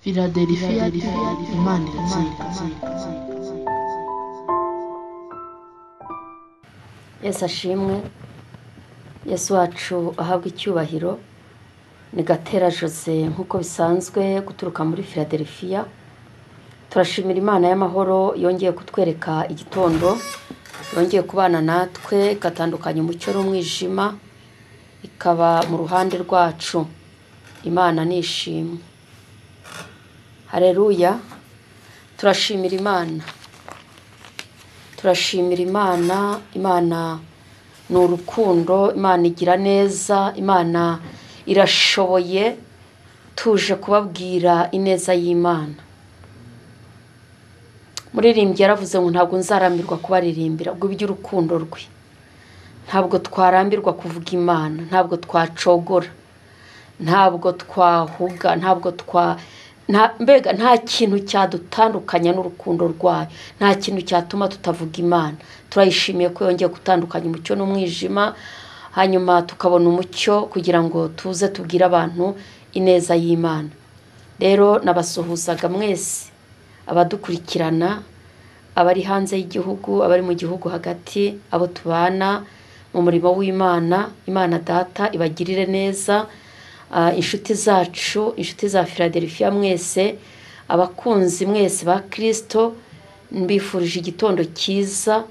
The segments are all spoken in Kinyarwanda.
Philadelphia Imana iratsinda. Yesu ashimwe. Yesu wacu ahabwa icyubahiro. Ni Gatera Jose nk'uko bisanzwe guturuka muri Philadelphia. Turashimira Imana y'amahoro yongeye kutwereka igitondo, yongeye kubana natwe gatandukanye umucyo n'umwijima, ikaba mu ruhande rwacu. Imana nishimwe. Haleluya. Turashimira Imana. Turashimira Imana. Imana ni urukundo, Imana igira neza, Imana irashoboye. Tuje kubabwira ineza y'Imana. Muririmbyi yaravuze ngo ntabwo nzarambirwa kubaririmbira ubwo by'urukundo rwe. Ntabwo twarambirwa kuvuga Imana, ntabwo twacogora, ntabwo twahuga, mbega nta kintu cyadutandukanya n'urukundo rwayo, nta kintu cyatuma tutavuga Imana. Turayishimiye ko yongeye gutandukanya umucyo n'umwijima, hanyuma tukabona umucyo kugira ngo tuze tubwire abantu ineza y'Imana. Rero nabasuhuzaga mwese abadukurikirana, abari hanze y'igihugu, abari mu gihugu hagati, abo tubana mu murimo w'Imana. Imana Data ibagirire neza. Inshuti zacu, inshuti za Philadelphia mwese, abakunzi mwese ba Kristo, mbifurije igitondo cyiza,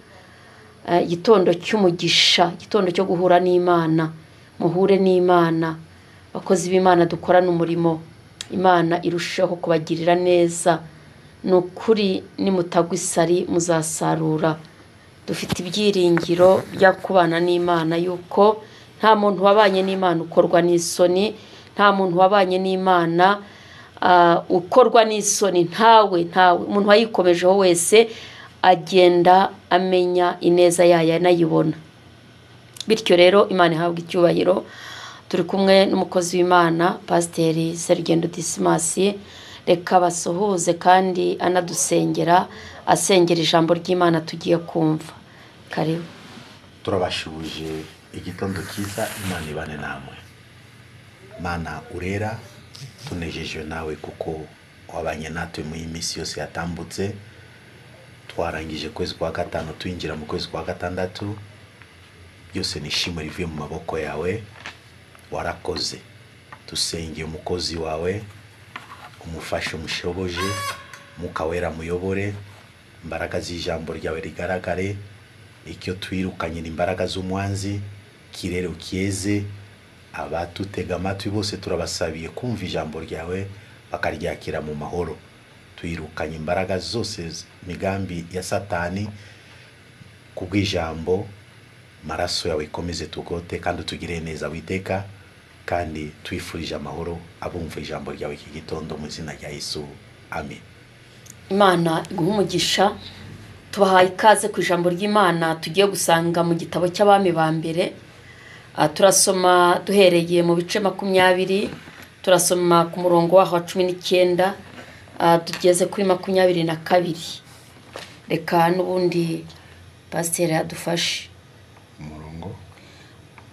igitondo cy'umugisha, igitondo cyo guhura n'Imana. Muhure n'Imana, bakozi b'Imana dukorana umurimo. Imana irusheho kubagirira neza. Nukuri nimutagwa isari muzasarura. Dufite ibyiringiro bya kubana n'Imana yuko nta muntu wabanye n'Imana ukorwa n'isoni, nta muntu wabanye n'Imana ukorwa n'isoni, ntawe. Umuntu wayikomejeho wese agenda amenya ineza yayo anayibona. Bityo rero Imana ihabwa icyubahiro. Turi kumwe n'umukozi w'Imana Pasiteri Serugendo Dismas. Reka basuhuze kandi anadusengera, asengera ijambo ry'Imana tugiye kumva. Karibu. Turabashuje igitondo cyiza. Imana ibane namwe. Mana urera, tunejejwe nawe kuko wabanye natwe mu minsi yose yatambutse. Twarangije kwezi kwa gatanu twinjira mu kwezi kwa gatandatu. Byose nishimwe rivuye mu maboko yawe. Warakoze. Tusengeye umukozi wawe, umufashe umushoboje, Mwuka Wera muyobore, imbaraga z'ijambo ryawe rigaragare. Icyo twirukanye n'imbaraga z'umwanzi kirere ukiyeze. Abatutega amatwi bose turabasabiye kumva ijambo ryawe bakaryakira mu mahoro. Twirukanye imbaraga zose migambi ya Satani kubw'ijambo. Maraso yawe ikomeze tugote kandi tugire neza witeka, kandi twifurije amahoro abumva ijambo ryawe iki gitondo mu izina rya Yesu. Amen. Imana iguhe umugisha. Tubahaye ikaze ku ijambo ry'Imana tugiye gusanga mu gitabo cy'Abami ba mbere. Turasoma duhereye mu bice 20, turasoma ku murongo wa 19, tugeze kuri 22. Reka n'ubundi Pasiteri adufashe.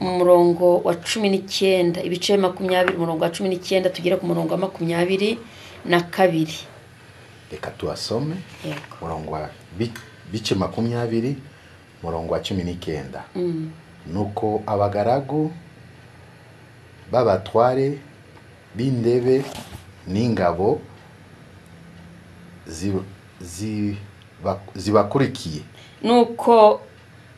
Umurongo wa 19, ibice 20, umurongo wa 19 tugera ku murongo wa 22. Reka tuasome umurongo wa bice 20, umurongo wa 19. Nuko abagaragu b'abatware b'indebe n'ingabo zibakurikiye. Nuko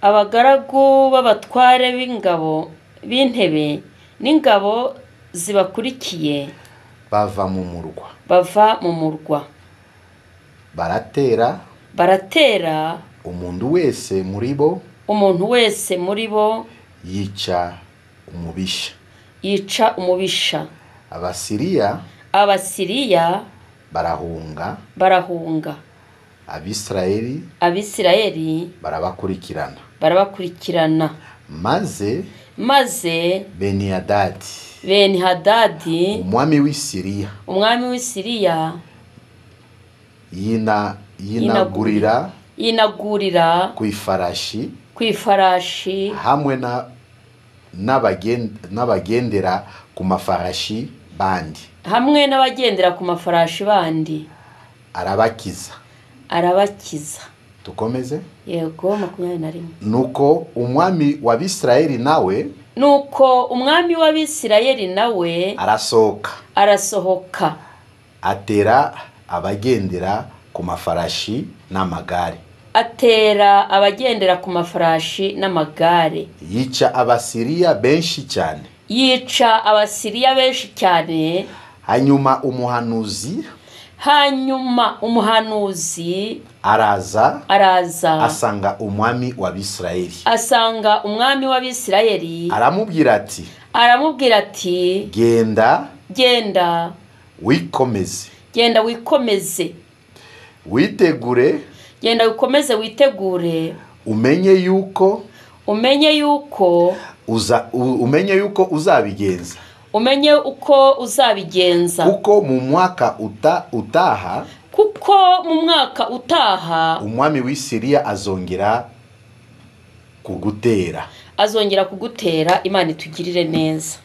abagaragu b'abatware b'ingabo b'intebe n'ingabo zibakurikiye bava mu murwa. Baratera umuntu wese muri bo yica umubisha. Abasiriya barahunga. Abisirayeli barabakurikirana. Maze Benihadadi umwami w'Isiriya yinagurira ku ifarashi hamwe n'abagendera ku mafarashi bandi. hamwe n'abagendera ku mafarashi bandi arabakiza. Tukomeze. Yego 21. Nuko umwami w'Abisirayeli nawe arasohoka atera abagendera ku mafarashi n'amagare. Yica Abasiriya benshi cyane. Hanyuma umuhanuzi araza asanga umwami w'Abisirayeli aramubwira ati genda wikomeze witegure umenye yuko uzabigenza kuko mu mwaka utaha umwami w'Isiriya azongera kugutera. Imana itugirire neza.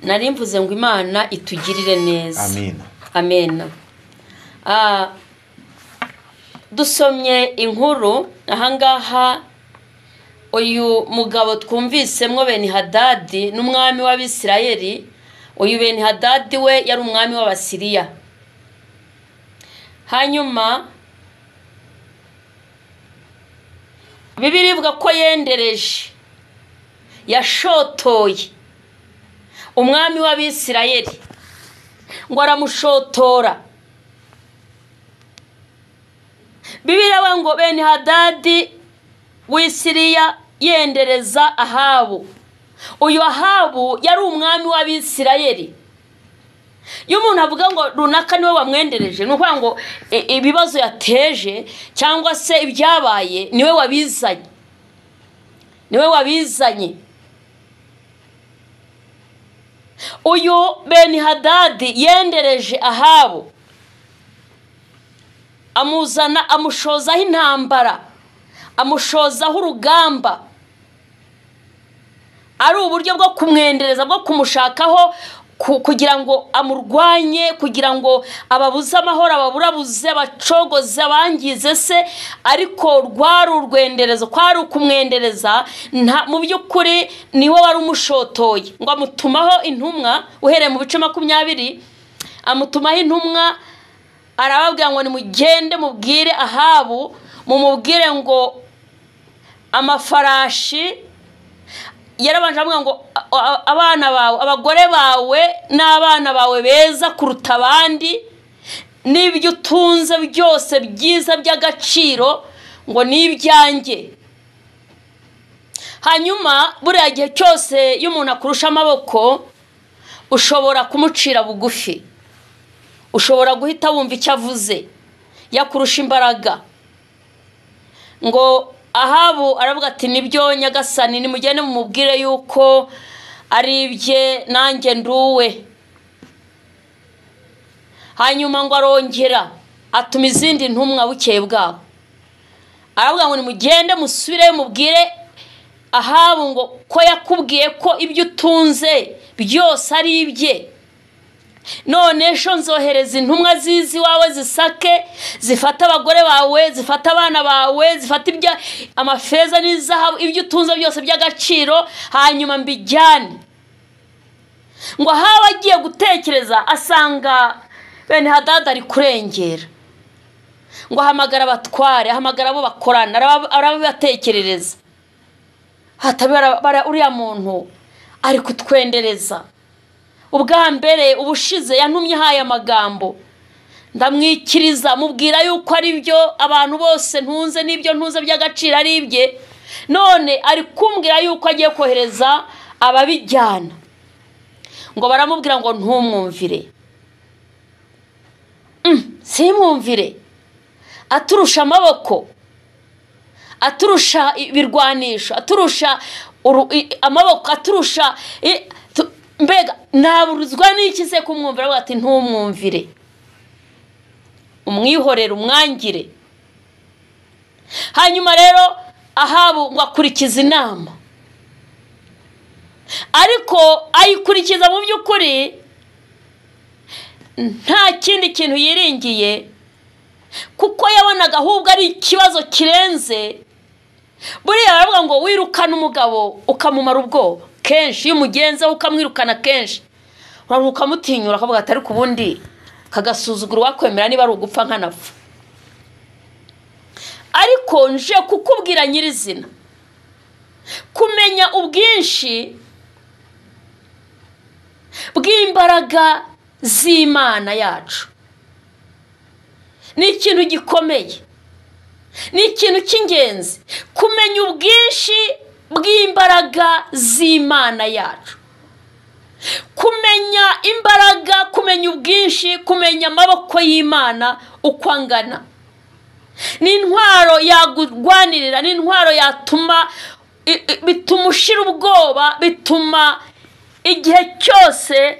Nari mvuze ngo Imana itugirire neza. Amen. Dusomye inkuru ahangaha, uyu mugabo twumvisemwo Benihadadi n'umwami w'Abisirayeli. Uyu Benihadadi we yari umwami w'Abasiriya. Hanyuma Bibiliya ivuga ko yashotoye umwami w'Abisirayeli, ngo aramushotora. Bibiliya ngo Benihadadi w'Isiriya yendereza Ahabu. Uyu Ahabu yari umwami w'Abisirayeli. Iyo umuntu avuga ngo runaka niwe wamwendereje, ni ukuvuga ngo ibibazo yateje cyangwa se ibyabaye niwe wabizanye. Uyu Benihadadi yendereje Ahabu, amushozaho intambara, amushozaho urugamba, ari uburyo bwo kumwendereza, bwo kumushakaho kugira ngo amurwanye, kugira ngo ababuze amahoro, ababurabuze, abacogoze, abangize se. Ariko rwari urwenderezo, kwari ukumwendereza. Mu by'ukuri niwe wari umushotoye, ngo amutumaho intumwa. Uhereye mu bice 20 amutumaho intumwa, arababwira ngo nimugende mubwire Ahabu, mumubwire ngo amafarashi yarabanje avuga ngo abana bawe, abagore bawe n'abana bawe beza kuruta abandi, n'ibyo utunze byose byiza by'agaciro ngo nibyanjye. Hanyuma buriya gihe cyose iyo umuntu akurusha amaboko ushobora kumucira bugufi, ushobora guhita wumva icyo avuze, yakurusha imbaraga. Ngo Ahabu aravuga ati nibyo nyagasani, nimugende mumubwire yuko ari ibye nanjye nduwe. Hanyuma ngo arongera atuma izindi ntumwa bukeye bwaho, aravuga ngo nimugende musubire mubwire Ahabu ngo ko yakubwiye ko ibyo utunze byose ari ibye. None sho nzohereza intumwa zizi wawe zisake, zifata abagore bawe, zifata abana bawe, zifata amafeza n'izahabu, ibyo utunze byose by'agaciro, hanyuma mbijyane. Ngo Ahabu agiye gutekereza asanga Benihadadi ari kurengera. Ngo ahamagara abatware, ahamagara abo bakorana, arabatekerereza. Hatabara uriya muntu ari kutwendereza. Ubwa mbere ubushize yantumye haya amagambo, ndamwikiriza mubwira yuko ari byo abantu bose ntunze n'ibyo ntunze by'agaciro ari ibye. None ari kumbwira yuko agiye kohereza ababijyana. Ngo baramubwira ngo ntumwumvire. Simwumvire. Aturusha amaboko, aturusha ibirwanisho, aturusha amaboko, aturusha mbega naburuzwa n'iki se kumwumvira? Ati ntumwumvire, umwihorere, umwangire. Hanyuma rero Ahabu ngo akurikiza inama. ariko ayikurikiza mu by'ukuri nta kindi kintu yiringiye, kuko yabonaga ahubwo ari ikibazo kirenze. Buriya baravuga ngo wirukana umugabo ukamumara ubwoba kenshi, iyo umugenza ukamwirukana kenshi uraruka mutinyura akavuga atari ku bundi kagasuzugura wakwemera niba ari ugupfa nkanapfa. Ariko nje kukubwira nyirizina, kumenya ubwinshi bw'imbaraga z'Imana yacu ni ikintu gikomeye, ni ikintu cy'ingenzi. Kumenya ubwinshi bw'imbaraga z'Imana yacu, kumenya imbaraga, kumenya ubwinshi, kumenya amaboko y'Imana uko angana, ni intwaro yagurwanirira, ni intwaro yatuma bituma ushira ubwoba, bituma igihe cyose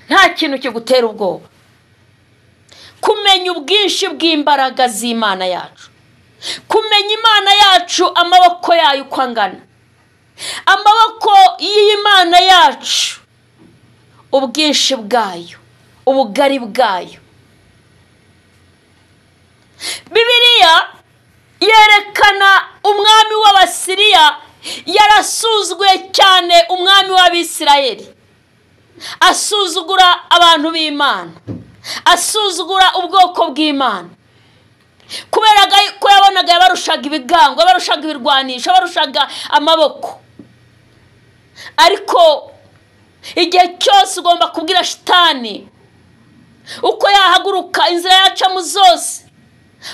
nta kintu kigutera ubwoba. Kumenya ubwinshi bw'imbaraga z'Imana yacu, kumenya Imana yacu amaboko yayo uko angana, amaboko y'Imana yacu, ubwinshi bwayo, ubugari bwayo. Bibiliya yerekana umwami w'Abasiriya yarasuzwe cyane, umwami w'Abisirayeli asuzugura abantu b'Imana, asuzugura ubwoko bw'Imana, kubera ko yabonaga yabarushaga ibigango, yabarushaga ibirwanisho, yabarushaga amaboko. Ariko igihe cyose ugomba kubwira shitani uko yahaguruka inzira yacamo zose,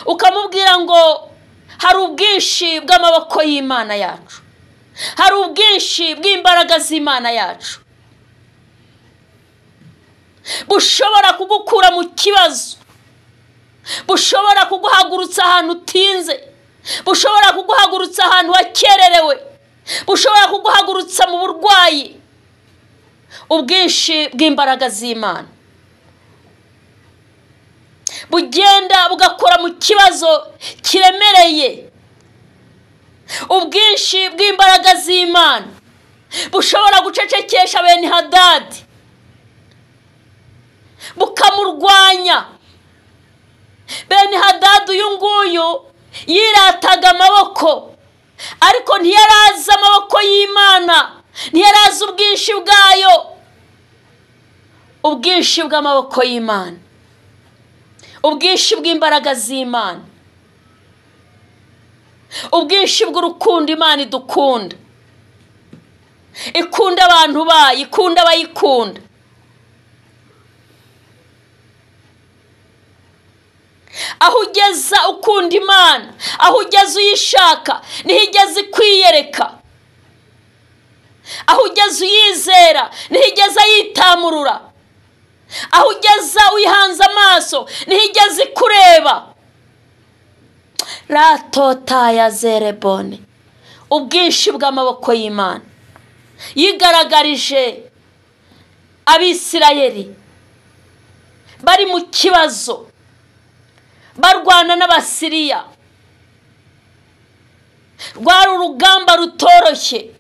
ukamubwira ngo hari ubwinshi bw'amaboko y'Imana yacu, hari ubwinshi bw'imbaraga z'Imana yacu bushobora kugukura mu kibazo, bushobora kuguhagurutsa ahantu utinze, bushobora kuguhagurutsa ahantu wakererewe, bushobora kuguhagurutsa mu burwayi. Ubwinshi bw'imbaraga z'Imana bugenda bugakora mu kibazo kiremereye. Ubwinshi bw'imbaraga z'Imana bushobora gucecekesha Benihadadi, bukamurwanya. Benihadadi uyu nguyu yirataga amaboko, ariko ntiyarazi amaboko y'Imana, ntiyarazi ubwinshi bwayo, ubwinshi bw'amaboko y'Imana, ubwinshi bw'imbaraga z'Imana, ubwinshi bw'urukundo Imana idukunda, ikunda abantu bayo, ikunda abayikunda. Aho ugeza ukunda Imana, aho ugeza uyishaka, niho igeze ikwiyereka. Aho ugeza uyizera, niho igeze yitamurura. Aho ugeza uyihanze amaso, niho igeze ikureba. Ratotaya zerebone, ubwinshi bw'amaboko y'Imana yigaragarije Abisirayeli bari mu kibazo, barwana n'Abasiriya. Rwari urugamba rutoroshye.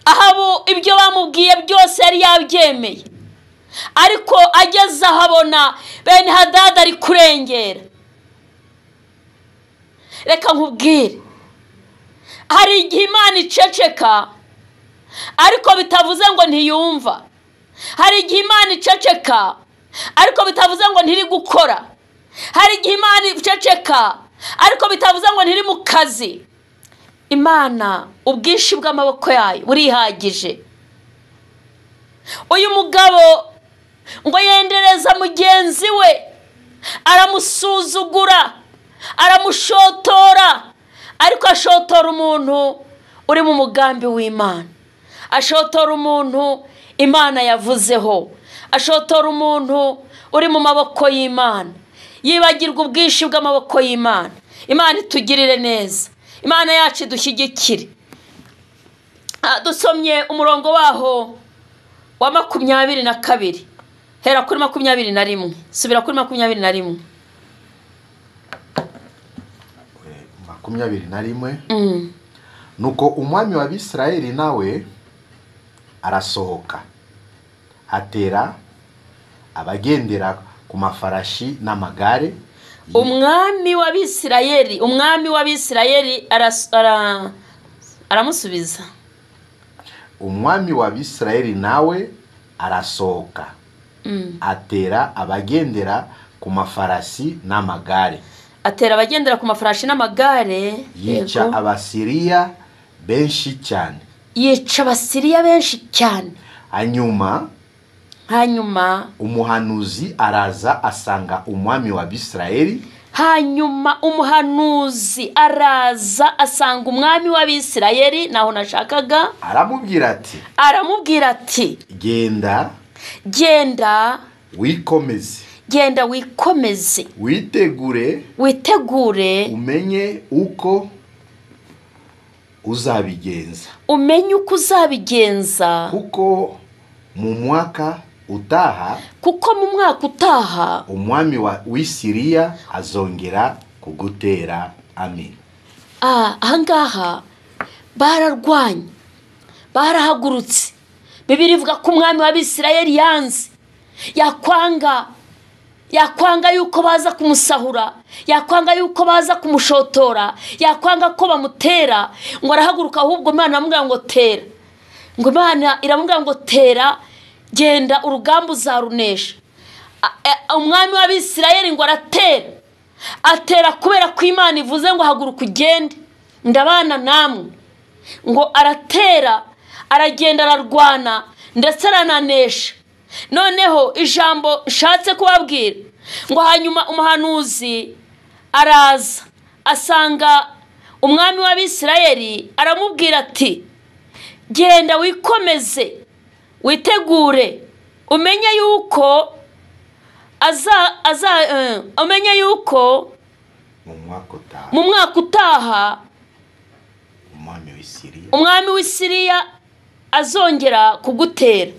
Ahabo ibyo bamubwiye byose yari yabyemeye, ariko ageze ahabona Benihadadi ari kurengera. Reka nkubwire, hari igihe Imana iceceka, ariko bitavuze ngo ntiyumva. Hari igihe Imana iceceka, ariko bitavuze ngo ntiri gukora. Hari igihe Imana iceceka, ariko bitavuze ngo ntiri mu kazi. Imana ubwinshi bw'amaboko yayo burihagije. Uyu mugabo ngo yendereza mugenzi we, aramusuzugura, aramushotora, ariko ashotora umuntu uri mu mugambi w'Imana, ashotora umuntu Imana yavuzeho, ashotora umuntu uri mu maboko y'Imana. Yibagirwa ubwinshi bw'amaboko y'Imana. Imana itugirire neza, Imana yacu idushyigikire. Dusomye umurongo waho wa 22, hera kuri 21, subira kuri 21. 21. nuko umwami wa Bisirayeli nawe arasohoka atera abagendera ku mafarashi n'amagare. umwami wa Bisirayeli aramusubiza. Umwami wa Bisirayeli nawe arasohoka atera abagendera ku mafarashi n'amagare. Atera abagendera ku mafarashi n'amagare, yica Abasiriya benshi cyane. Hanyuma umuhanuzi araza asanga umwami wa Bisirayeli. Naho nashakaga. Aramubwira ati genda wikomeze witegure umenye uko uzabigenza kuko mu mwaka utaha umwami w'Isiriya azongera kugutera. Amen. Ahangaha bararwanye, barahagurutse. Bibiri ivuga ko umwami wa Bisirayeli yanze, yakwanga yuko baza kumusahura, yakwanga yuko baza kumushotora, yakwanga ko bamutera. Ngo arahaguruka, ahubwo Imana iramubwira ngo tera. Ngo Imana iramubwira ngo tera, genda urugamba uzarunesha. Umwami wa Bisirayeli ngo atera kubera ko Imana ivuze ngo haguruka ugende, ndabana namwe. Ngo aratera, aragenda, ararwana ndetse arananesha. Noneho ijambo nshatse kubabwira ngo hanyuma umuhanuzi araza asanga umwami wa Bisirayeli, aramubwira ati genda wikomeze witegure umenye yuko umenye yuko mu mwaka utaha umwami w'Isiriya azongera kugutera.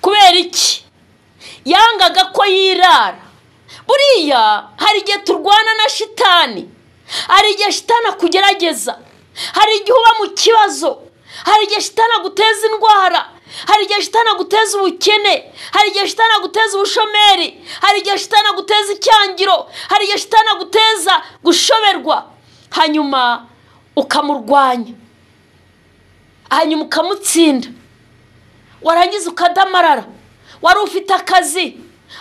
Kubera iki? Yangaga ko yirara. Buriya hari igihe turwana na shitani, hari igihe shitani akugerageza, hari igihe uba mu kibazo, hari igihe shitani aguteza indwara, hari igihe shitani aguteza ubukene, hari igihe shitani aguteza ubushomeri, hari igihe shitani aguteza icyangiro, hari igihe shitani aguteza gushoberwa. Hanyuma ukamurwanya, hanyuma ukamutsinda, warangiza ukadamarara. Wari ufite akazi,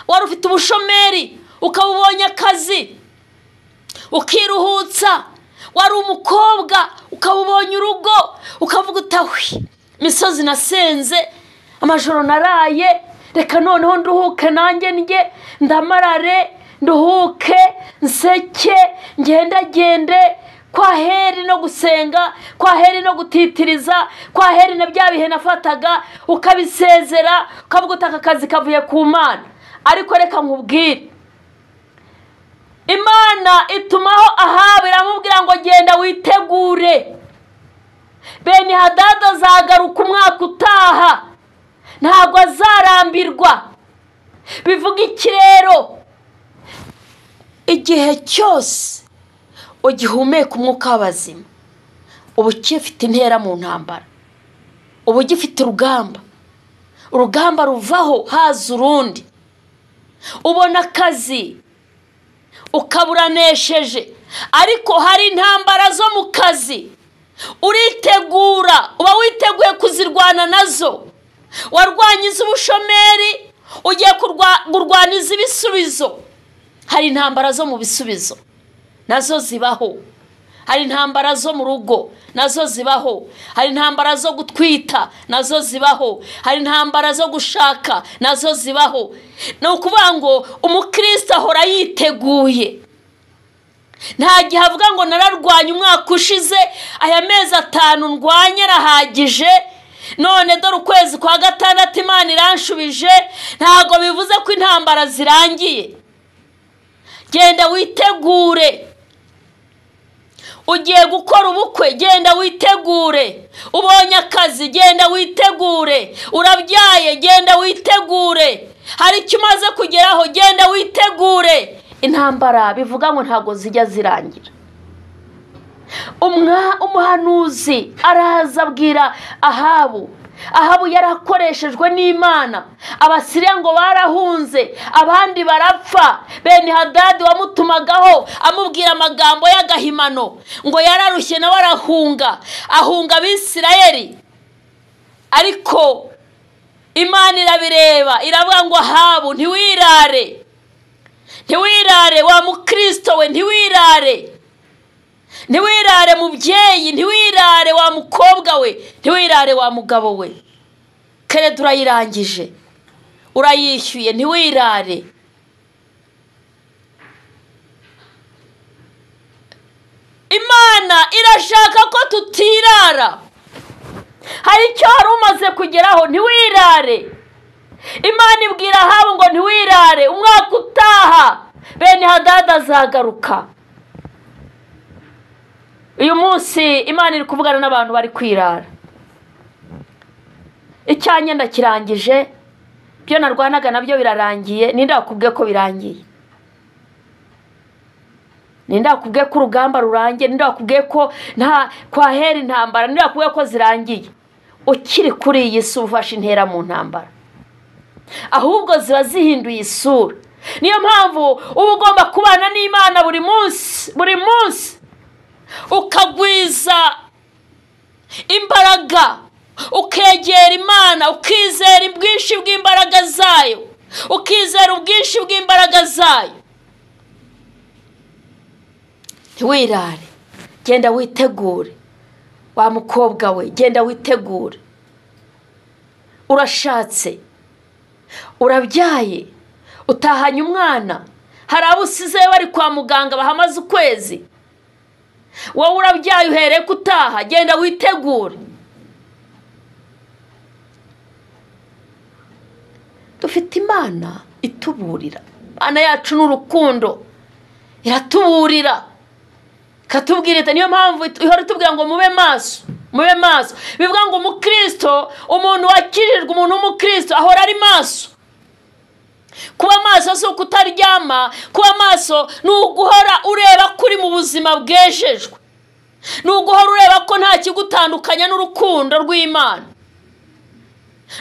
wari ufite ubushomeri, ukabubonye akazi ukiruhutsa. Wari umukobwa, ukabubonye urugo, ukavuga utawi misozi nasenze, amajoro naraye, reka noneho nduhuke nanjye ndye ndamarare, nduhuke nseke, ngende kwa heri no gusenga, kwa heri no gutitiriza, kwa heri na bya bihe nafataga ukabisezera, ukavuga utaka akazi kavuye ku Mana. Ariko reka nkubwire, Imana itumaho Ahabu, iramubwira ngo genda witegure. Beni Hadadi azagaruka umwaka utaha, ntabwo azarambirwa. Bivuga iki rero? Igihe cyose ugihumeka umwuka w'abazima, ubu ukifite intera mu ntambara, ubu ugifite urugamba ruvaho haza urundi. Ubona akazi ukaburanesheje, ariko hari intambara zo mu kazi. Uritegura, uba witeguye kuzirwana nazo. Warwanyiza ubushomeri, ugiye kurwaniza ibisubizo. Hari intambara zo mu bisubizo, nazo zibaho. Hari intambara zo mu rugo, nazo zibaho. Hari intambara zo gutwita, nazo zibaho. Hari intambara zo gushaka, nazo zibaho. Ni ukuvuga ngo umukristo ahora yiteguye. Nta gihe avuga ngo nararwanya umwaka ushize, aya mezi 5 ndwanye arahagije, none dore ukwezi kwa gatandatu Imana iranshubije. Ntago bivuze ko intambara zirangiye. Genda witegure. Ugiye gukora ubukwe, genda witegure. Ubonye akazi, genda witegure. Urabyaye, genda witegure. Hari icyo umaze kugeraho, genda witegure. Intambara bivuga ngo ntago zijya zirangira. umuhanuzi araza abwira Ahabu yarakoreshejwe n'Imana. Abasiriya ngo barahunze, abandi barapfa. Benihadadi wamutumagaho amubwira amagambo y'agahimano ngo yararushye nawe ahunga Abisirayeli. Ariko Imana irabireba iravuga ngo Ahabu ntiwirare wa mukristo we, ntiwirare mubyeyi, ntiwirare wa mukobwa we, ntiwirare wa mugabo we. Kere turayirangije, urayishyuye, ntiwirare. Imana irashaka ko tutirara. Hari icyo wari umaze kugeraho, ntiwirare. Imana ibwira Ahabu ngo ntiwirare, umwaka utaha Benihadadi azagaruka. Uyu munsi Imana iri kuvugana n'abantu bari kwirara. Icyanya ndakirangije, byo narwanaga nabyo birarangiye. Ninde wakubwiye ko birangiye? Ninde wakubwiye ko urugamba rurangiye? Ninde wakubwiye ko nta kwahera intambara? Ninde wakubwiye ko zirangiye? Ukiri kuri iyi si ufashe intera mu ntambara, ahubwo ziba zihinduye isura. Niyo mpamvu uba ugomba kubana n'Imana buri munsi ukagwiza imbaraga, ukegera Imana, ukizera ubwinshi bw'imbaraga zayo, Ntiwirare, genda witegure wa mukobwa we, genda witegure. Urashatse, urabyaye, utahanye umwana, hari abo usize bari kwa muganga bahamaze ukwezi. Wowe urabyaye uhereye kutaha, genda witegure. Dufite Imana ituburira. Imana yacu n'urukundo, iratuburira, katubwira ite. Niyo mpamvu ihora itubwira ngo mube maso. Bivuga ngo umukristo, umuntu wakirijwe, umuntu w'umukristo ahora ari maso. Kuba maso si ukutaryama, kuba maso ni uguhora ureba kuri mu buzima bwejejwe, ni uguhora ureba ko nta kigutandukanya n'urukundo rw'Imana,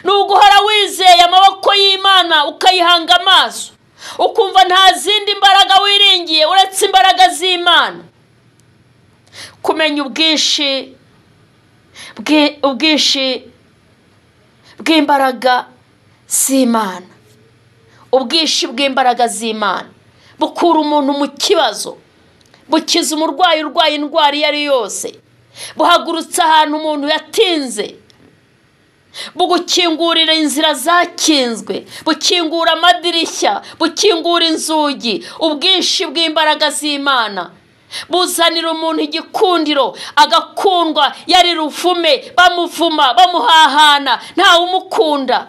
ni uguhora wizeye amaboko y'Imana ukayihanga amaso, ukumva nta zindi mbaraga wiringiye uretse imbaraga z'Imana. Kumenya ubwinshi bw'imbaraga z'Imana. Ubwinshi bw'imbaraga z'Imana bukura umuntu mu kibazo, bukiza umurwayi urwaye indwara iyo ari yose, buhagurutsa ahantu umuntu yatinze, bugukingurira inzira zakinzwe, bukingura amadirishya, bukingura inzugi. Ubwinshi bw'imbaraga z'Imana buzanira umuntu igikundiro, agakundwa yari ruvume, bamuvuma, bamuhahana, ntawe umukunda.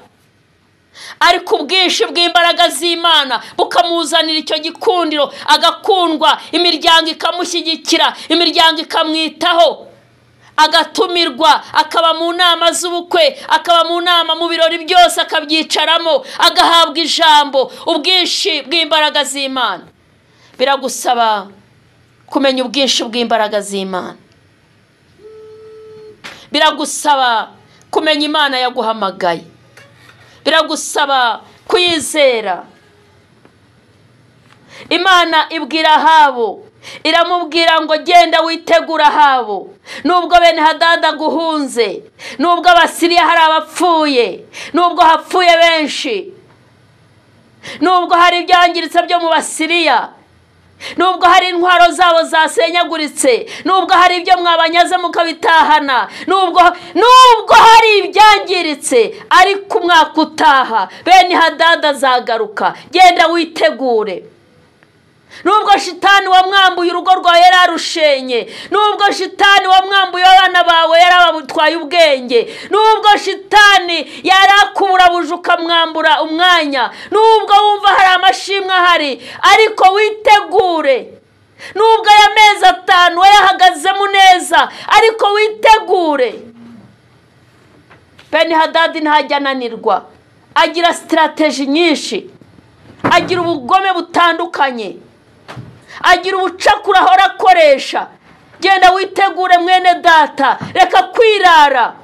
Ariko ubwinshi bw'imbaraga z'Imana bukamuzanira icyo gikundiro, agakundwa, imiryango ikamushyigikira, imiryango ikamwitaho, agatumirwa, akaba mu nama z'ubukwe, akaba mu nama mu birori byose akabyicaramo, agahabwa ijambo. Ubwinshi bw'imbaraga z'Imana. Biragusaba kumenya ubwinshi bw'imbaraga z'Imana. Biragusaba kumenya Imana yaguhamagaye. Biragusaba kuyizera. Imana ibwira Ahabu, iramubwira ngo genda witegura Ahabu. Nubwo Benihadadi aguhunze, nubwo Abasiriya hari abapfuye, nubwo hapfuye benshi, nubwo hari ibyangiritse byo mu Basiriya, nubwo hari intwaro zabo zasenyaguritse, nubwo hari ibyo mwabanyaze mukabitahana, nubwo hari ibyangiritse, ariko umwaka utaha Benihadadi azagaruka. Genda witegure. Nubwo shitani wamwambuye urugo rwawe yararushenye, nubwo shitani wamwambuye abana bawe yarabutwaye ubwenge, nubwo shitani yarakuburabuje ukamwambura umwanya, nubwo wumva hari amashimwe ahari, ariko witegure. Nubwo aya mezi 5 wayahagazemo neza, ariko witegure. Benihadadi ntajya ananirwa, agira strategy nyinshi, agira ubugome butandukanye, agira ubucakura ahora akoresha, genda witegure mwene data, reka kwirara.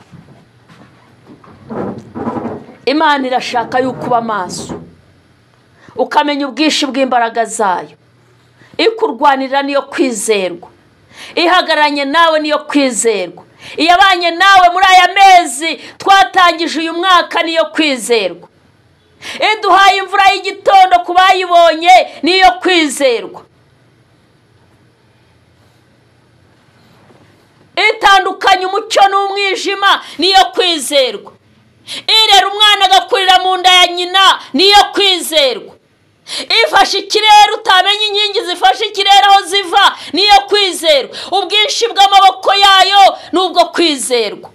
Imana irashaka yuko uba maso, ukamenya ubwinshi bw'imbaraga zayo. Ikurwanira niyo kwizerwa, ihagararanye nawe niyo kwizerwa, iyabanye nawe muri aya mezi twatangije uyu mwaka niyo kwizerwa, iduhaye imvura y'igitondo ku bayibonye niyo kwizerwa, itandukanye umucyo n'umwijima niyo kwizerwa, irera umwana agakurira mu nda ya nyina niyo kwizerwa, ifashe ikirere utamenya inkingi zifashe ikirere aho ziva niyo kwizerwa, ubwinshi bw'amaboko yayo nubwo kwizerwa.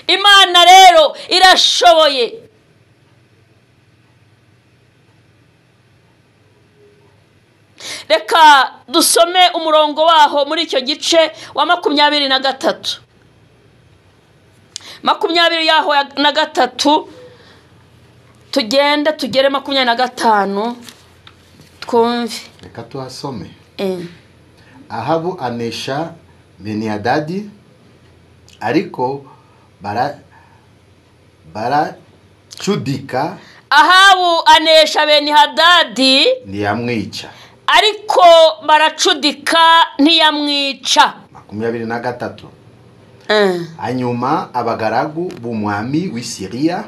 Imana rero irashoboye. Reka dusome umurongo waho muri icyo gice wa 23. 23 tugende tugere 25 twumve. Reka tuhasome. Ahabu anesha Benihadadi, ariko baracudika. Ahabu anesha Benihadadi ntiyamwica, ariko baracudika ntiyamwica. 23. Hanyuma abagaragu b'umwami w'i Siriya.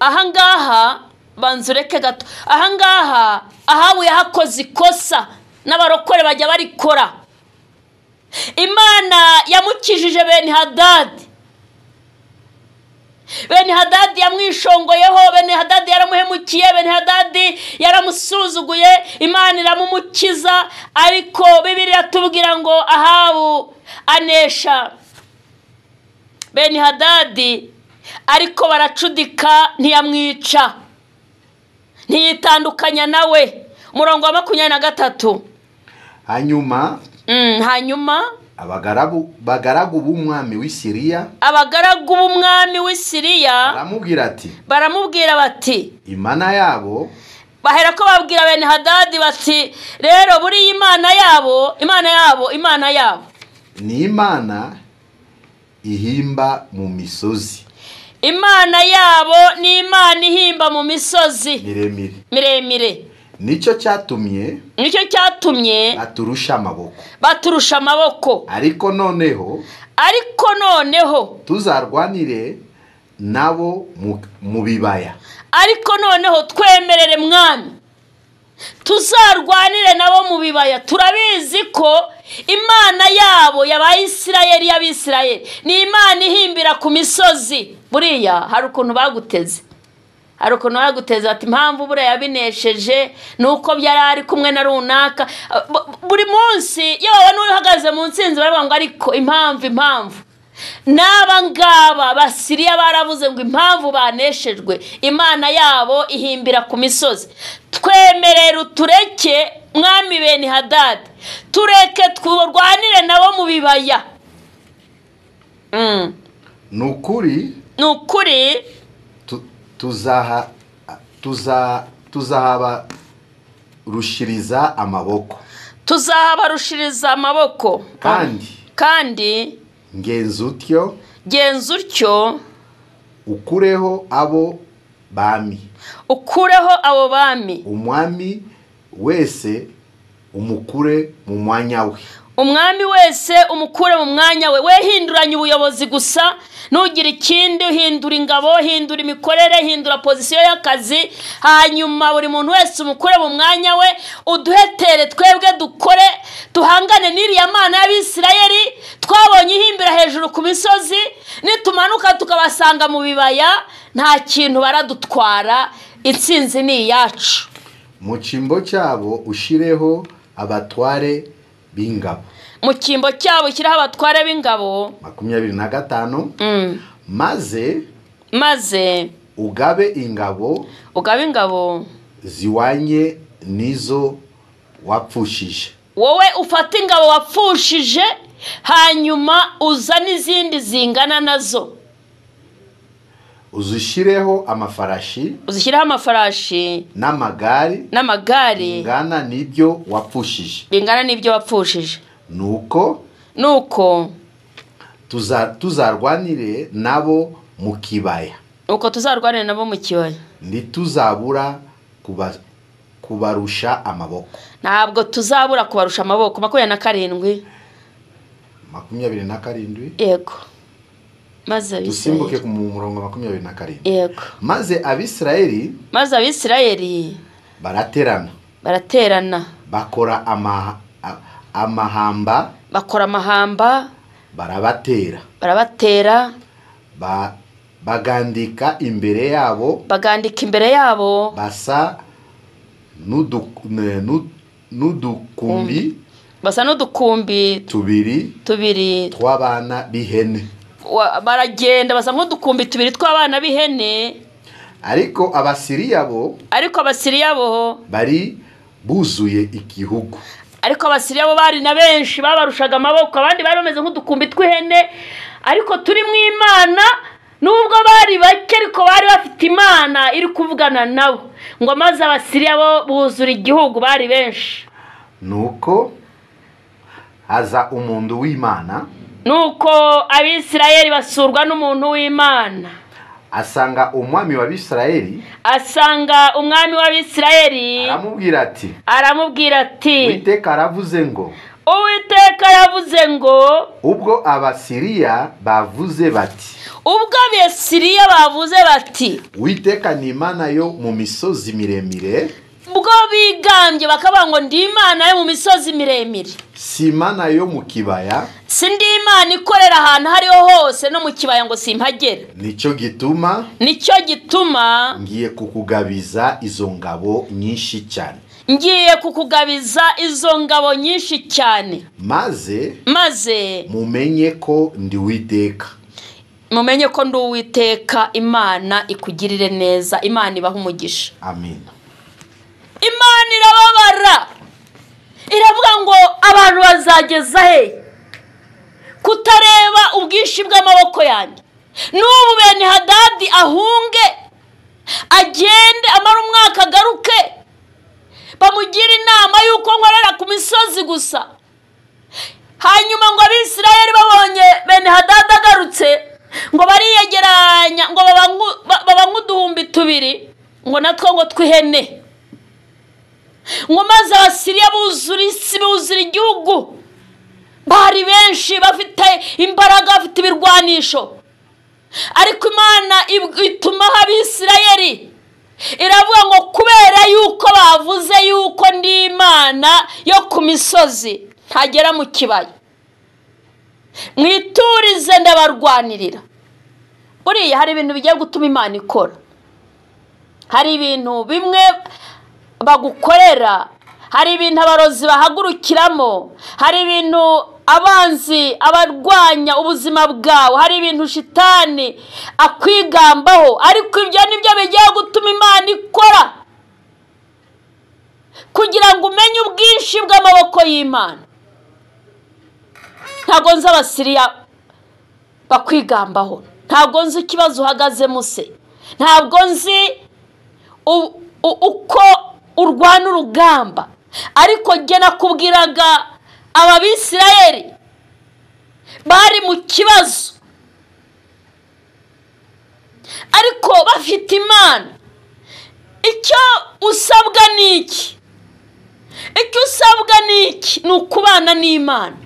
Ahangaha banzureke gato. Ahangaha Ahabu yahakoze ikosa n'abarokore bajya barikora. Imana yamukijije Benihadadi. Benihadadi yamwishongoyeho, Benihadadi yaramuhemukiye, Benihadadi yaramusuzuguye, Imana iramumukiza, ariko Bibiliya tubwira ngo Ahabu anesha Benihadadi, ariko baracudika ntiyamwica, ntiyitandukanya nawe. Umurongo wa 23. Hanyuma abagaragu b'umwami w'i Siriya. Abagaragu b'umwami w'i Siriya baramubwira bati Imana yabo. Bahera ko babwira Benihadadi bati rero buri Imana yabo ni Imana ihimba mu misozi. Imana yabo ni Imana ihimba mu misozi miremire. Nicyo cyatumye baturusha amaboko. Ariko noneho tuzarwanire nabo mu bibaya. Ariko noneho twemerere mwami tuzarwanire nabo mu bibaya. Turabizi ko Imana yabo y'Abisirayeli ni Imana ihimbira ku misozi. Buriya hari ukuntu baguteze, ati impamvu buriya yabinesheje nuko byari ari kumwe na runaka. Buri munsi yewe n'uhagaze mu nsinzi baravuga ngo ariko impamvu n'aba ngaba Basiriya baravuze ngo impamvu baneshejwe Imana yabo ihimbira ku misozi. Twemerere utureke mwami Benihadadi, tureke turwanire nabo mu bibaya. Nukuri tuzahabarushiriza amaboko. Kandi ngenza utyo ukureho abo bami. Umwami wese umukure mu mwanya we. We hinduranya ubuyobozi gusa, nugira ikindi, hindura ingabo, hindura imikorere, hindura position y'akazi. Hanyuma buri muntu wese umukure mu mwanya we, uduhetere twebwe dukore, tuhangane n'iriya Mana y'Abisirayeli twabonye ihimbira hejuru ku misozi. Nitumanuka tukabasanga mu bibaya, nta kintu baradutwara, intsinzi ni iyacu. Mu cyimbo cyabo ushireho abatware b'ingabo. 25. Maze ugabe ingabo ziwanye nizo wapfushije. Wowe ufata ingabo wapfushije, hanyuma uza n'izindi zingana nazo. Uzishireho amafarashi n'amagare bingana n'ibyo wapfushije. Nuko nuko tuzarwanire nabo mu kibaya, tuzarwanire nabo mu kibaya, ntituzabura kubarusha amaboko. ntabwo tuzabura kubarusha amaboko. 27 yego. Maze dusimbuke ku murongo 27. yego. Maze Abisirayeli baraterana bakora amahamba barabatera bagandika imbere yabo basa n'udukumbi tubiri tw'abana b'ihene. Baragenda basa nk'udukumbi tubiri tw'abana b'ihene. Ariko Abasiriya bo bari buzuye igihugu. Ariko Abasiriya bo bari na benshi babarushaga amaboko, abandi bari bameze nk'udukumbi tw'ihene. Ariko turi mu Imana, nubwo bari bake ariko bari bafite Imana iri kuvugana nabo. Ngo maze Abasiriya bo buzura igihugu, bari benshi. Nuko haza umuntu w'Imana, nuko Abisirayeli basurwa n'umuntu w'Imana. asanga umwami w'Abisirayeli, aramubwira ati Uwiteka aravuze ngo ubwo Abasiriya bavuze bati Uwiteka ni Imana yo mu misozi miremire, ubwo bigambye bakavuga ngo ndi Imana yo mu misozi miremire, si Imana yo mu kibaya, si ndi Imana ikorera ahantu hariho hose no mu kibaya ngo simpagera. nicyo gituma ngiye kukugabiza izo ngabo nyinshi cyane, maze mumenye ko ndi Uwiteka. Imana ikugirire neza, Imana ibaha umugisha. Amen. Imana irababara, iravuga ngo abantu bazageza he kutareba ubwinshi bw'amaboko yanjye? N'ubu Benihadadi ahunge agende amara umwaka agaruke, bamugira inama yuko nkorera ku misozi gusa. Hanyuma ngo Abisirayeli babonye Benihadadi agarutse, ngo bariyegeranya ngo baba nk'uduhumbi tubiri, ngo natwo ngo tw'ihene. Ngo maze Abasiriya buzura igihugu, bari benshi bafite imbaraga, bafite ibirwanisho. Ariko Imana ituma Abisirayeli, iravuga ngo kubera yuko bavuze yuko ndi Imana yo ku misozi ntagera mu kibaya, mwiturize ndabarwanirira. Buriya hari ibintu bigiye gutuma Imana ikora. Hari ibintu bimwe bagukorera, hari ibintu abarozi bahagurukiramo, hari ibintu abanzi abarwanya ubuzima bwawe, hari ibintu shitani akwigambaho. Ariko ibyo nibyo bigiye gutuma Imana ikora, kugira ngo umenye ubwinshi bw'amaboko y'Imana. Ntago nzi Abasiriya bakwigambaho, ntago nzi ikibazo uhagazemo se, ntabwo nzi uko urwana urugamba. Ariko jye nakubwiraga Abisirayeli bari mu kibazo, ariko bafite Imana. Icyo usabwa ni iki? Ni ukubana n'Imana.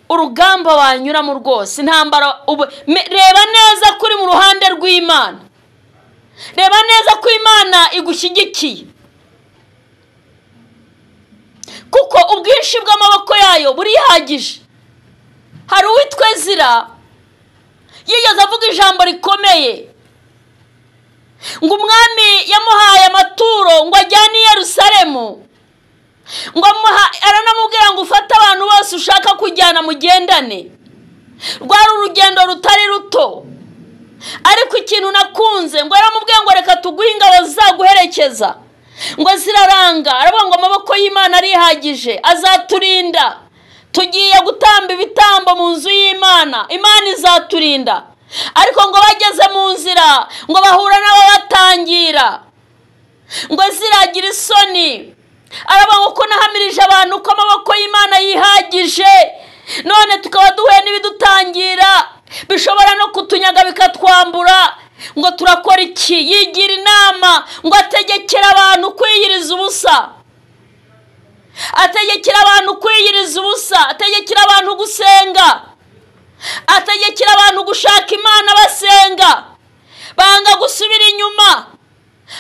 Urugamba wanyuramo rwose, intambara, reba neza kuri mu ruhande rw'Imana, reba neza ko Imana igushyigikiye, kuko ubwinshi bw'amaboko yayo burihagije. Hari uwitwa Ezira yigeze avuga ijambo rikomeye, ngo umwami yamuhaye amaturo ngo ajyane i Yerusalemu, ngo aranamubwira ngo ufate abantu bose ushaka kujyana mugendane. Rwari urugendo rutari ruto, ariko ikintu nakunze ngo aramubwira ngo reka tuguhe ingabo zaguherekeza, ngo ziraranga. Aravuga ngo amaboko y'Imana arihagije, azaturinda. Tugiye gutamba ibitambo mu nzu y'Imana, Imana izaturinda. Ariko ngo bageze mu nzira, ngo bahura n'ababatangira, ngo ziragira isoni, aravuga ko nahamirije abantu ko amaboko y'Imana yihagije, none tukaba duhuye n'ibidutangira bishobora no kutunyaga bikatwambura, ngo turakora iki? Yigira inama ngo ategekera abantu kwiyiriza ubusa, ategekera abantu kwiyiriza ubusa, ategekera abantu gusenga, ategekera abantu gushaka Imana basenga, banga gusubira inyuma.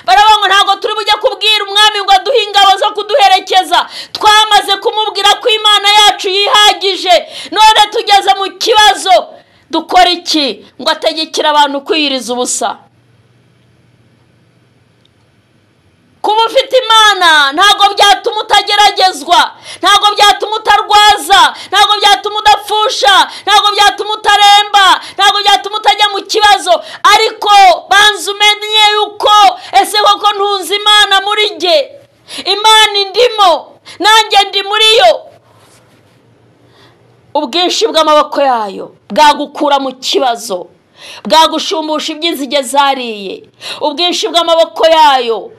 Baravuga ngo ntabwo turi bujya kubwira umwami ngo aduhe ingabo zo kuduherekeza, twamaze kumubwira ko Imana yacu yihagije, none tugeze mu kibazo, dukora iki? Ngo ategekera abantu kwiyiriza ubusa. Kuba ufite Imana ntabwo byatuma utageragezwa, ntabwo byatuma utarwaza, ntabwo byatuma udapfusha, ntabwo byatuma utaremba, ntabwo byatuma utajya mu kibazo. Ariko banza umenye yuko ese koko ntunze Imana muri jye, Imana indimo, nanjye ndi muri yo. Ubwinshi bw'amaboko yayo bwagukura mu kibazo, bwagushumbusha iby'inzige zariye. Ubwinshi bw'amaboko yayo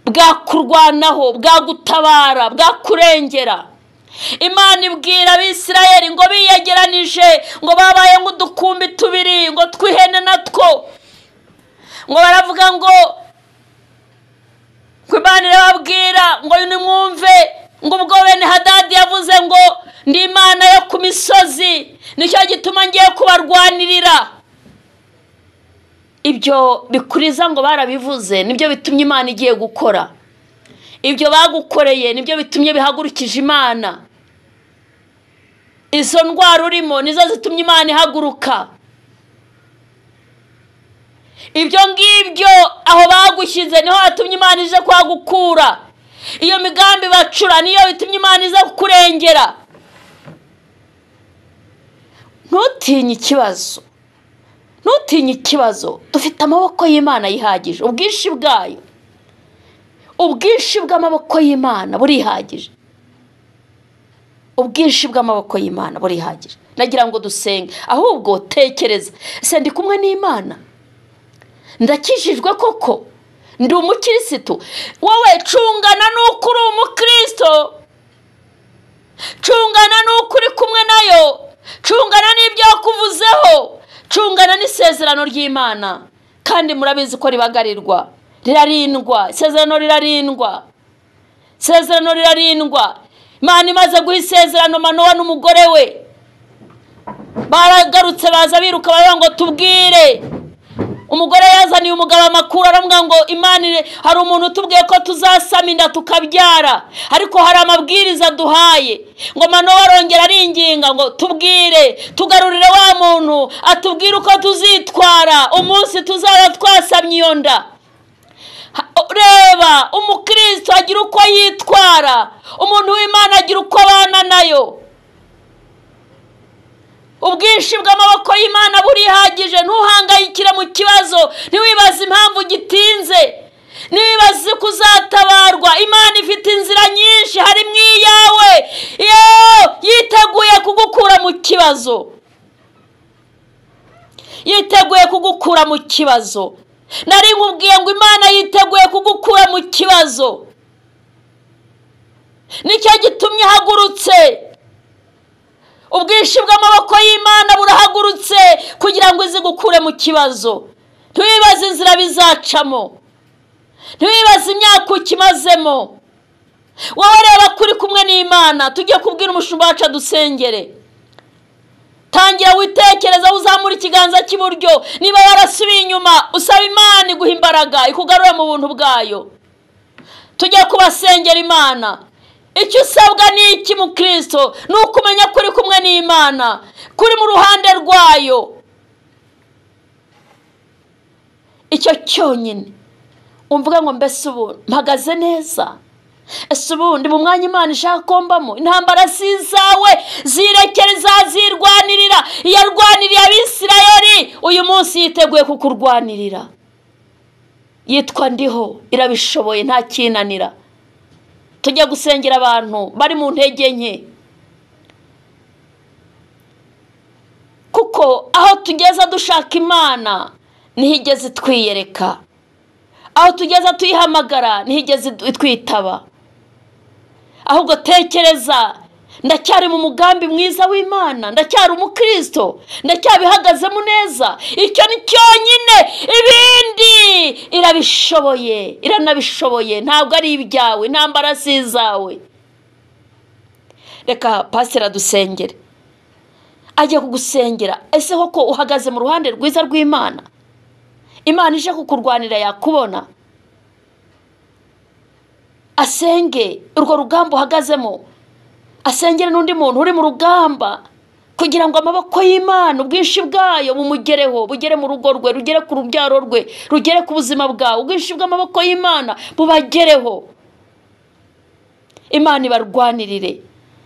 bwakurwanaho, bwagutabara, bwakurengera. Imana ibwira Abisirayeli ngo biyegeranije, ngo babaye nk'udukumbi tubiri, ngo twihene natwo, ngo baravuga ngo Imana irababwira ngo nimwumve, ngo ubwo Benihadadi yavuze ngo ndi Imana yo ku misozi, nicyo gituma ngiye kubarwanirira. Ibyo bikuriza ngo barabivuze, nibyo bitumye Imana igiye gukora. Ibyo bagukoreye nibyo bitumye bihagurukije Imana. Izo ndwara urimo nizo zitumye Imana ihaguruka. Ibyo ngibyo aho bagushyize niho hatumye Imana ije kwagukura. Iyo migambi bacura niyo bitumye Imana iza kukurengera. Ntutinye ikibazo, ntutinye ikibazo. Dufite amaboko y'Imana yihagije, ubwinshi bwayo, ubwinshi bw'amaboko y'Imana burihagije, ubwinshi bw'amaboko y'Imana burihagije. Nagira ngo dusenge, ahubwo tekereza, ese ndi kumwe n'Imana? Ndakijijwe koko? Ndi umukristo? Wowe cungana n'uko uri umukristo, cungana n'uko uri kumwe nayo, cungana n'ibyo yakuvuzeho, cungana n'isezerano ry'Imana. Kandi murabizi ko ribagarirwa, rirarindwa, isezerano rirarindwa, isezerano rirarindwa. Imana imaze guha isezerano Manowa n'umugore we, baragarutse baza biruka baravuga ngo tubwire. Umugore yazaniye umugabo amakuru, aravuga ngo Imana, hari umuntu tubwiye ko tuzasama inda tukabyara, ariko hari amabwiriza duhaye. Ngo Manowa arongera aringinga ngo tubwire, tugarurire wa muntu, atubwire uko tuzitwara umunsi tuzaba twasamye iyo nda. Reba, umukristo agira uko yitwara, umuntu w'Imana agira uko abana nayo. Ubwinshi bw'amaboko y'Imana burihagije. Ntuhangayikire mu kibazo, ntiwibaze impamvu gitinze, nibaze kuzatabarwa. Imana ifite inzira nyinshi, hari mwiyawe yiteguye kugukura mu kibazo, yiteguye kugukura mu kibazo. Nari nkubwiye ngo Imana yiteguye kugukura mu kibazo, nicyo gitumye hagurutse. Ubwinshi bw'amaboko y'Imana burahagurutse kugira ngo izigukure mu kibazo. Ntiwibaze inzira bizacamo, ntiwibaze imyaka ukimazemo. Wowe reba kuri kumwe n'Imana. Tugiye kubwira umushumba wacu dusengere. Tangira witekereza, uzamura ikiganza cy'iburyo. Niba warasubiye inyuma, usaba Imana iguha imbaraga, ikugarure mu buntu bwayo. Tugiye kubasengera Imana. Icyo usabwa ni iki mu Kristo? Ni ukumenya kuri kumwe n'Imana, kuri mu ruhande rwayo. Icyo cyonyine. Umvuga ngo mbese ubu mpagaze neza? Ese ubu ndi mu mwanya Imana ishaka kombamo? Intambara si zawe, zirekere, zazirwanirira. Yarwaniriye Abisirayeli, uyu munsi yiteguye kukurwanirira. Yitwa Ndiho, irabishoboye, nta kinanira. Tujya gusengera abantu bari mu ntege nke, kuko aho tugeza dushaka Imana ntihigeze twiyereka. aho tugeze tuyihamagara ntihigeze twitaba. Ahubwo tekereza, ndacyari mu mugambi mwiza w'Imana, ndacyari umukristo, ndacyabihagazemo neza. Icyo ni cyonyine, ibindi irabishoboye, iranabishoboye, ntabwo ari ibyawe, intambara si izawe. Reka pastor adusengere, ajye kugusengera. Ese koko uhagaze mu ruhande rwiza rw'Imana? Imana ije kukurwanira yakubona? Asenge urwo rugamba uhagazemo, asengere n'undi muntu uri mu rugamba, kugira ngo amaboko y'Imana ubwinshi bwayo bumugereho, bugere mu rugo rwe, rugere ku rubyaro rwe, rugere ku buzima bwawe. Ubwinshi bw'amaboko y'Imana bubagereho. Imana ibarwanirire.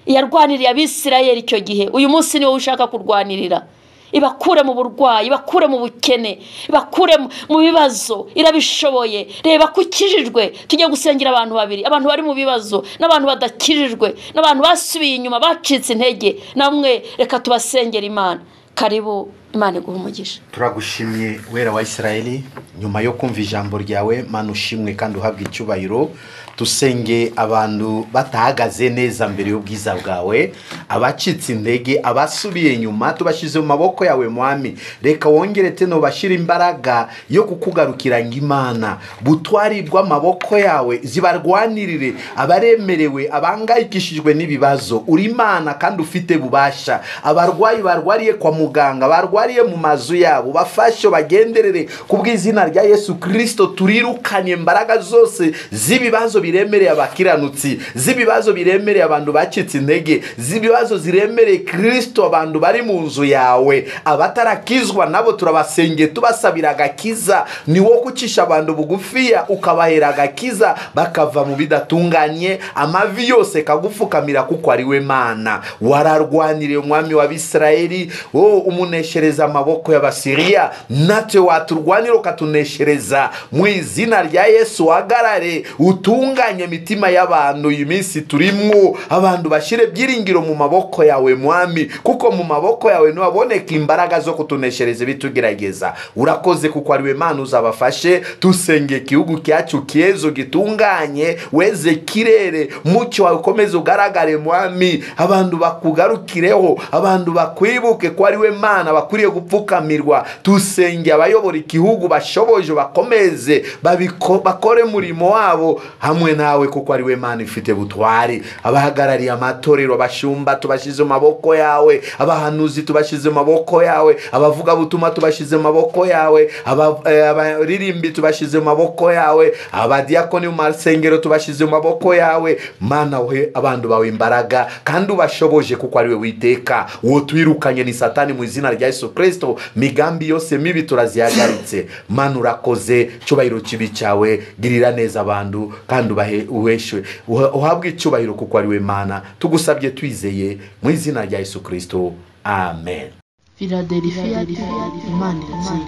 Yarwaniriye Abisirayeli icyo gihe, uyu munsi niwe ushaka kurwanirira. Ibakure mu burwayi, ibakure mu bukene, ibakure mu bibazo. Irabishoboye. Reba kukijijwe. Tujye gusengera abantu babiri, abantu bari mu bibazo n'abantu badakijijwe, n'abantu basubiye inyuma, bacitse intege. Namwe reka tubasengera Imana. Karibu, Imana iguhe umugisha. Turagushimye wera wa Isirayeli, nyuma yo kumva ijambo ryawe. Mana ushimwe kandi uhabwe icyubahiro. Tusenge abantu batahagaze neza mbere y'ubwiza bwawe, abacitse intege, abasubiye nyuma, tubashize mu maboko yawe Mwami. Reka wongere teno bashira imbaraga yo kukugarukira ng'Imana. Butwari bw'amaboko yawe zibarwanirire abaremerewe, abangayikishijwe n'ibibazo. Uri Imana kandi ufite bubasha. Abarwayi barwariye kwa muganga, barwariye mu mazu yabo, bafashe bagenderere kubw'izina rya Yesu Kristo. Turirukanye imbaraga zose z'ibibazo biremereye abakiranutsi, z'ibibazo biremereye abantu bacitse intege, z'ibibazo ziremereye Kristo abantu bari mu nzu yawe. Abatarakizwa nabo turabasenge, tubasabira agakiza. Ni wo kucisha abantu bugufiya ukabahera agakiza, bakava mu bidatunganye, amavi yose kagufukamira kuko ari we Mana. Wararwaniriye Umwami wa Bisirayeli, umuneshereza amaboko y'Abasiriya. Natwe waturwanira ukatuneshereza mu izina rya Yesu. Wagarare utunganye imitima y'abantu. Iyi minsi turimo, abantu bashire byiringiro mu maboko yawe Mwami, kuko mu maboko yawe nuboneka imbaraga zo kutuneshereza bitugerageza. Urakoze kuko ari we Mana uzabafashe. Tusenge igihugu cyacu cyezo gitunganye, weze kirere, mucyo wawe ukomeze ugaragare Mwami. Abantu bakugarukireho, abantu bakwibuke ko ari we Mana bakwiriye gupfukamirwa. Tusenge abayobora igihugu bashoboje, bakomeze bakore murimo wabo hamwe nawe, kuko ari we Mana ifite butwari. Abahagarariye amatorero, abashumba tubashize mu maboko yawe, abahanuzi tubashize mu maboko yawe, abavuga butuma tubashize mu maboko yawe, abaririmbi tubashize mu maboko yawe, abadiakoni mu masengero tubashize mu maboko yawe. Mana we abantu bawe imbaraga kandi ubashoboje, kuko ari we witeka. Uwo twirukanye ni Satani mu izina rya Yesu Kristo. Migambi yose mibi turazihagarutse. Mana urakoze, cyubahiro kibi cyawe, girira neza abantu kandi uhabwe icyubahiro kuko ari we Mana. Tugusabye twizeye mu izina rya Yesu Kristo. Amen. Philadelphia, Imana iratsinda.